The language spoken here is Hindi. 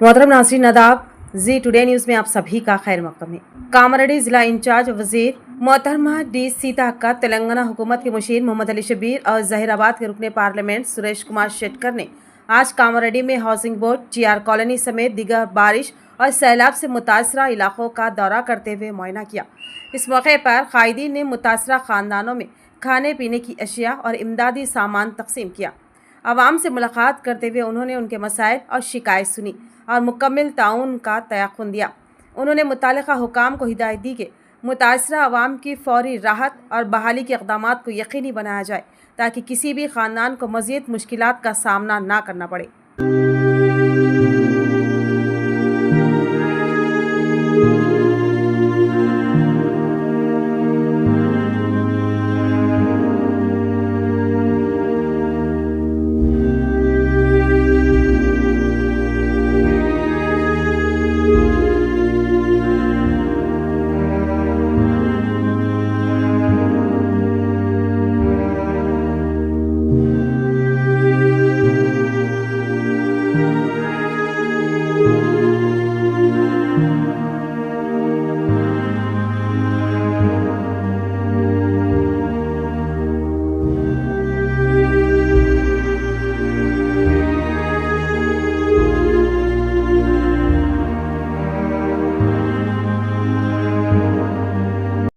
मोहतरम नाज़रीन आदाब, जी टुडे न्यूज़ में आप सभी का खैर मक़दम है। कामारेड्डी जिला इंचार्ज वज़ीर मोहतरमा डी सीता हक्का, तेलंगाना हुकूमत के मुशीर मोहम्मद अली शबीर और ज़हीराबाद के रुकने पार्लियामेंट सुरेश कुमार शेट्टर ने आज कामारेड्डी में हाउसिंग बोर्ड, GR कॉलोनी समेत दीगर बारिश और सैलाब से मुतासरा इलाकों का दौरा करते हुए मुआयना किया। इस मौके पर कायदीन ने मुतासरा ख़ानदानों में खाने पीने की अशिया और इमदादी सामान तकसीम किया। आवाम से मुलाकात करते हुए उन्होंने उनके मसाइल और शिकायत सुनी और मुकम्मल ताउन का तयक़ुन दिया। उन्होंने मुतालिका हुकाम को हिदायत दी कि मुतासरा आवाम की फौरी राहत और बहाली के इक़दामात को यकीनी बनाया जाए ताकि किसी भी ख़ानदान को मज़ीद मुश्किलात का सामना ना करना पड़े।